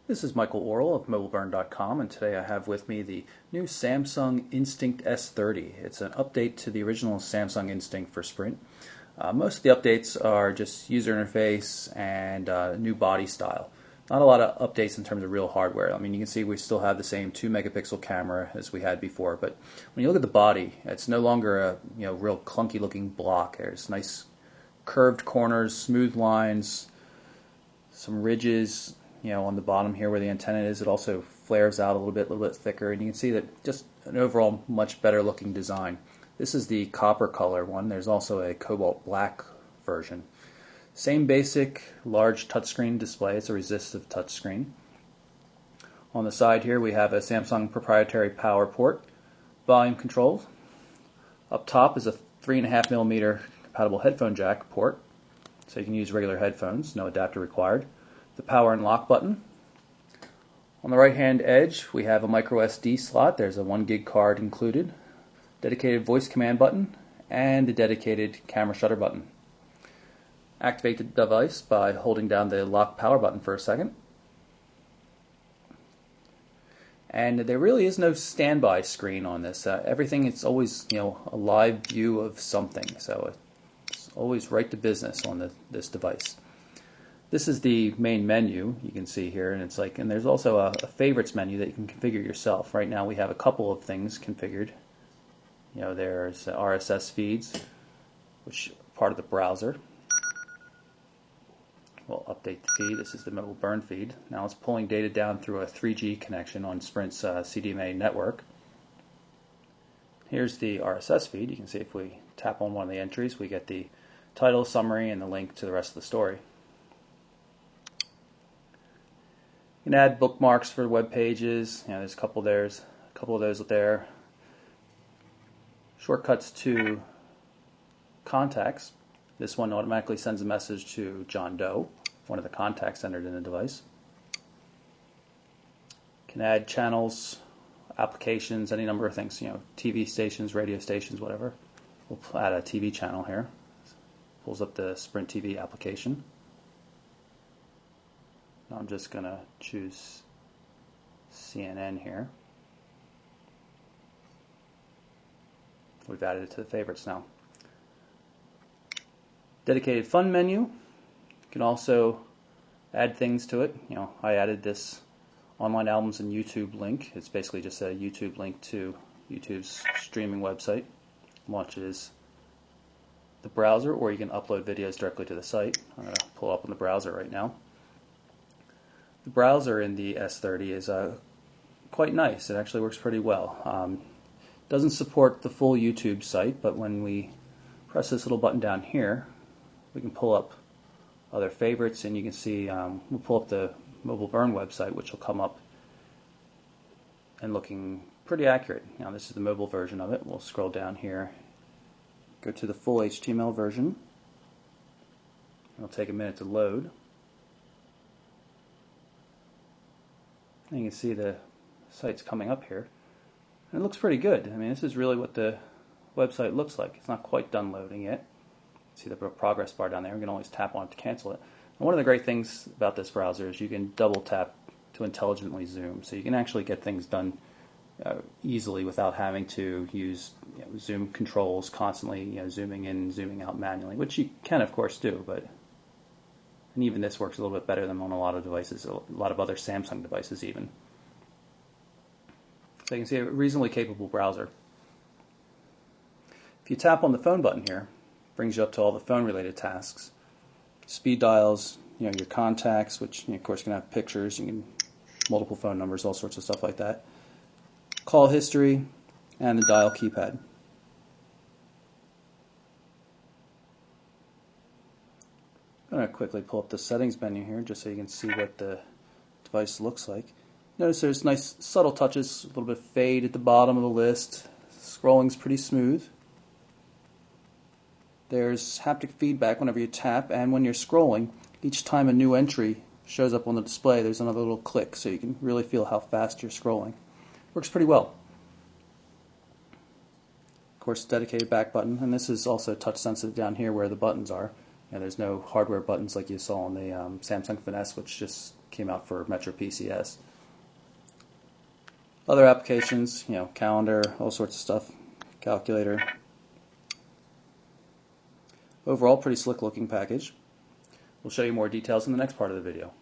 This is Michael Orrell of MobileBurn.com, and today I have with me the new Samsung Instinct S30. It's an update to the original Samsung Instinct for Sprint. Most of the updates are just user interface and new body style. Not a lot of updates in terms of real hardware. I mean, you can see we still have the same 2 megapixel camera as we had before, but when you look at the body, it's no longer a real clunky looking block. There's nice curved corners, smooth lines, some ridges, on the bottom here where the antenna is. It also flares out a little bit thicker, and you can see that just an overall much better looking design. This is the copper color one. There's also a cobalt black version. Same basic large touchscreen display. It's a resistive touchscreen. On the side here we have a Samsung proprietary power port, volume control. Up top is a 3.5mm compatible headphone jack port, so you can use regular headphones, no adapter required. The power and lock button. On the right hand edge we have a micro SD slot. There's a 1 gig card included, dedicated voice command button, and the dedicated camera shutter button. Activate the device by holding down the lock power button for a second. And there really is no standby screen on this. Everything is always a live view of something, so it's always right to business on this device. This is the main menu you can see here, and there's also a favorites menu that you can configure yourself. Right now we have a couple of things configured. There's RSS feeds, which are part of the browser. We'll update the feed. This is the Mobile Burn feed. Now it's pulling data down through a 3G connection on Sprint's CDMA network. Here's the RSS feed. You can see if we tap on one of the entries, we get the title, summary, and the link to the rest of the story. You can add bookmarks for web pages. There's a couple of those there. Shortcuts to contacts. This one automatically sends a message to John Doe, one of the contacts entered in the device. You can add channels, applications, any number of things. TV stations, radio stations, whatever. We'll add a TV channel here. Pulls up the Sprint TV application. I'm just going to choose CNN here. We've added it to the favorites now. Dedicated fun menu. You can also add things to it. I added this online albums and YouTube link. It's basically just a YouTube link to YouTube's streaming website. Launches the browser, or you can upload videos directly to the site. I'm going to pull up on the browser right now. The browser in the S30 is quite nice. It actually works pretty well. Doesn't support the full YouTube site, but when we press this little button down here, we can pull up other favorites, and you can see we'll pull up the Mobile Burn website, which will come up and looking pretty accurate. Now this is the mobile version of it. We'll scroll down here, go to the full HTML version. It'll take a minute to load. And you can see the site's coming up here. And it looks pretty good. I mean, this is really what the website looks like. It's not quite done loading yet. See the progress bar down there. We can always tap on it to cancel it. And one of the great things about this browser is you can double tap to intelligently zoom. So you can actually get things done easily without having to use zoom controls constantly, zooming in, zooming out manually, which you can of course do, and even this works a little bit better than on a lot of devices, a lot of other Samsung devices even. So you can see a reasonably capable browser. If you tap on the phone button here, it brings you up to all the phone related tasks. Speed dials, your contacts, which of course can have pictures, you can multiple phone numbers, all sorts of stuff like that. Call history, and the dial keypad. I'm going to quickly pull up the settings menu here just so you can see what the device looks like. Notice there's nice subtle touches, a little bit of fade at the bottom of the list. Scrolling's pretty smooth. There's haptic feedback whenever you tap, and when you're scrolling, each time a new entry shows up on the display, there's another little click, so you can really feel how fast you're scrolling. Works pretty well. Of course, dedicated back button, and this is also touch sensitive down here where the buttons are. There's no hardware buttons like you saw on the Samsung Finesse, which just came out for Metro PCS. Other applications, calendar, all sorts of stuff, calculator. Overall, pretty slick looking package. We'll show you more details in the next part of the video.